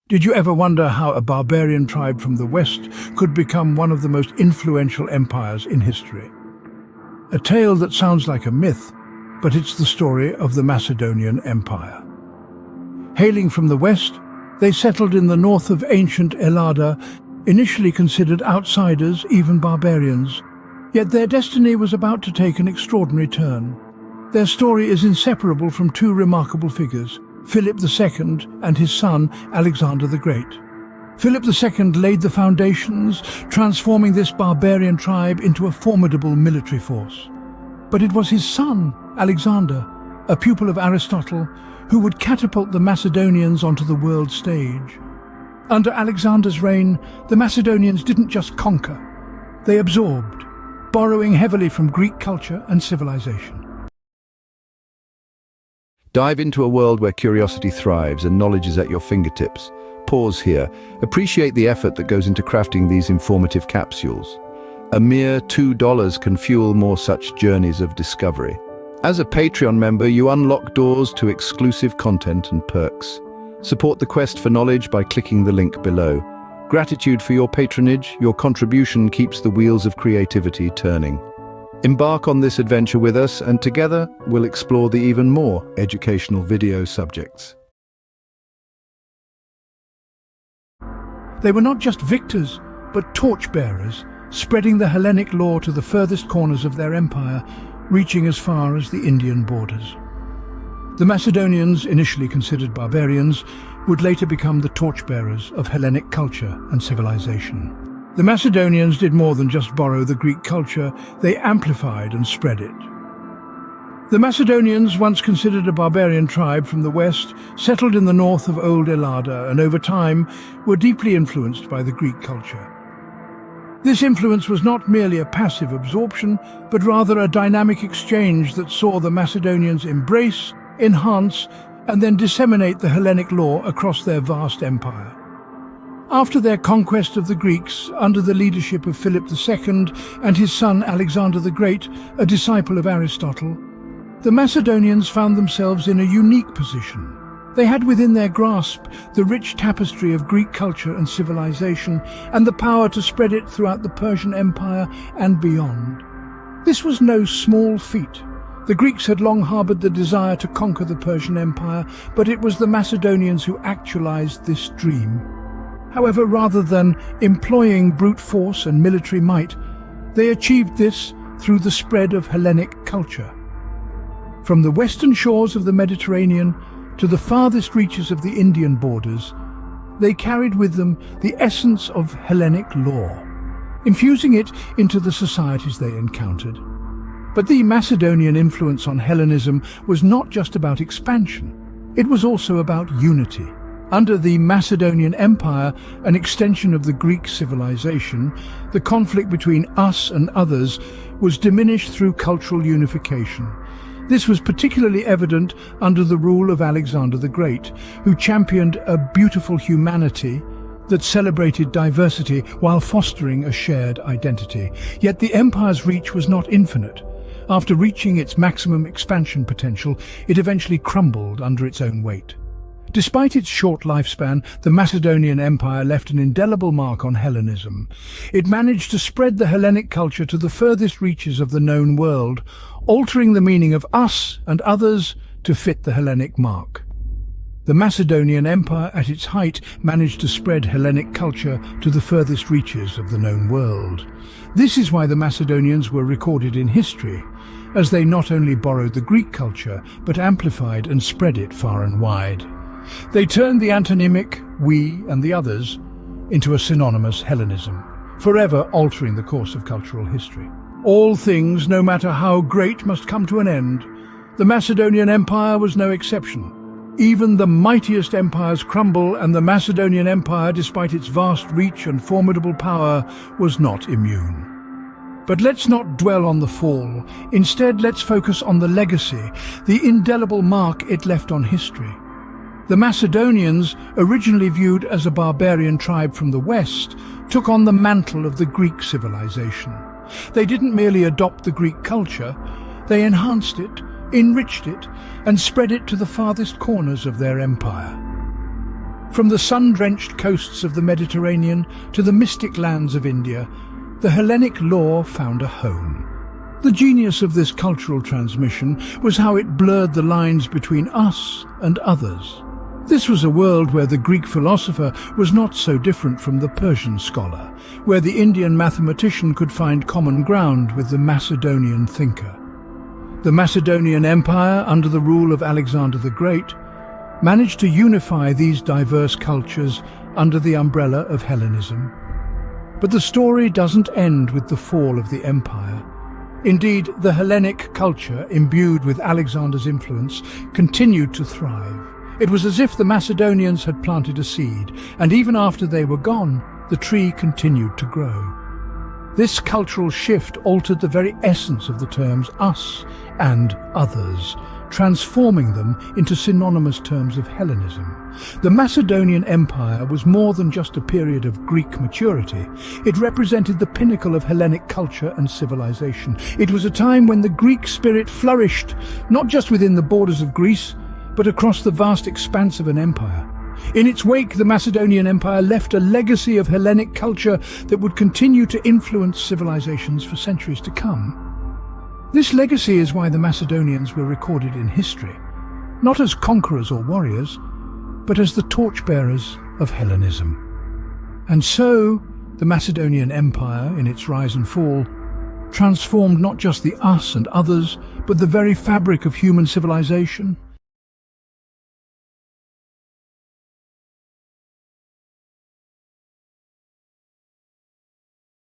Did you ever wonder how a barbarian tribe from the west could become one of the most influential empires in history? A tale that sounds like a myth, but it's the story of the Macedonian Empire. Hailing from the west, they settled in the north of ancient Ellada, initially considered outsiders, even barbarians. Yet their destiny was about to take an extraordinary turn. Their story is inseparable from two remarkable figures, Philip II and his son, Alexander the Great. Philip II laid the foundations, transforming this barbarian tribe into a formidable military force. But it was his son, Alexander, a pupil of Aristotle, who would catapult the Macedonians onto the world stage. Under Alexander's reign, the Macedonians didn't just conquer, they absorbed, borrowing heavily from Greek culture and civilization. Dive into a world where curiosity thrives and knowledge is at your fingertips. Pause here. Appreciate the effort that goes into crafting these informative capsules. A mere $2 can fuel more such journeys of discovery. As a Patreon member, you unlock doors to exclusive content and perks. Support the quest for knowledge by clicking the link below. Gratitude for your patronage. Your contribution keeps the wheels of creativity turning. Embark on this adventure with us, and together we'll explore the even more educational video subjects. They were not just victors, but torchbearers, spreading the Hellenic lore to the furthest corners of their empire, reaching as far as the Indian borders. The Macedonians, initially considered barbarians, would later become the torchbearers of Hellenic culture and civilization. The Macedonians did more than just borrow the Greek culture, they amplified and spread it. The Macedonians, once considered a barbarian tribe from the west, settled in the north of old Ellada and over time were deeply influenced by the Greek culture. This influence was not merely a passive absorption, but rather a dynamic exchange that saw the Macedonians embrace, enhance, and then disseminate the Hellenic lore across their vast empire. After their conquest of the Greeks, under the leadership of Philip II and his son Alexander the Great, a disciple of Aristotle, the Macedonians found themselves in a unique position. They had within their grasp the rich tapestry of Greek culture and civilization, and the power to spread it throughout the Persian Empire and beyond. This was no small feat. The Greeks had long harbored the desire to conquer the Persian Empire, but it was the Macedonians who actualized this dream. However, rather than employing brute force and military might, they achieved this through the spread of Hellenic culture. From the western shores of the Mediterranean to the farthest reaches of the Indian borders, they carried with them the essence of Hellenic lore, infusing it into the societies they encountered. But the Macedonian influence on Hellenism was not just about expansion, it was also about unity. Under the Macedonian Empire, an extension of the Greek civilization, the conflict between us and others was diminished through cultural unification. This was particularly evident under the rule of Alexander the Great, who championed a beautiful humanity that celebrated diversity while fostering a shared identity. Yet the empire's reach was not infinite. After reaching its maximum expansion potential, it eventually crumbled under its own weight. Despite its short lifespan, the Macedonian Empire left an indelible mark on Hellenism. It managed to spread the Hellenic culture to the furthest reaches of the known world, altering the meaning of us and others to fit the Hellenic mark. The Macedonian Empire, at its height, managed to spread Hellenic culture to the furthest reaches of the known world. This is why the Macedonians were recorded in history, as they not only borrowed the Greek culture, but amplified and spread it far and wide. They turned the antonymic we and the others into a synonymous Hellenism, forever altering the course of cultural history. All things, no matter how great, must come to an end. The Macedonian Empire was no exception. Even the mightiest empires crumble, and the Macedonian Empire, despite its vast reach and formidable power, was not immune. But let's not dwell on the fall. Instead, let's focus on the legacy, the indelible mark it left on history. The Macedonians, originally viewed as a barbarian tribe from the west, took on the mantle of the Greek civilization. They didn't merely adopt the Greek culture, they enhanced it, enriched it, and spread it to the farthest corners of their empire. From the sun-drenched coasts of the Mediterranean to the mystic lands of India, the Hellenic lore found a home. The genius of this cultural transmission was how it blurred the lines between us and others. This was a world where the Greek philosopher was not so different from the Persian scholar, where the Indian mathematician could find common ground with the Macedonian thinker. The Macedonian Empire, under the rule of Alexander the Great, managed to unify these diverse cultures under the umbrella of Hellenism. But the story doesn't end with the fall of the empire. Indeed, the Hellenic culture, imbued with Alexander's influence, continued to thrive. It was as if the Macedonians had planted a seed, and even after they were gone, the tree continued to grow. This cultural shift altered the very essence of the terms us and others, transforming them into synonymous terms of Hellenism. The Macedonian Empire was more than just a period of Greek maturity. It represented the pinnacle of Hellenic culture and civilization. It was a time when the Greek spirit flourished, not just within the borders of Greece, but across the vast expanse of an empire. In its wake, the Macedonian Empire left a legacy of Hellenic culture that would continue to influence civilizations for centuries to come. This legacy is why the Macedonians were recorded in history, not as conquerors or warriors, but as the torchbearers of Hellenism. And so, the Macedonian Empire, in its rise and fall, transformed not just the us and others, but the very fabric of human civilization.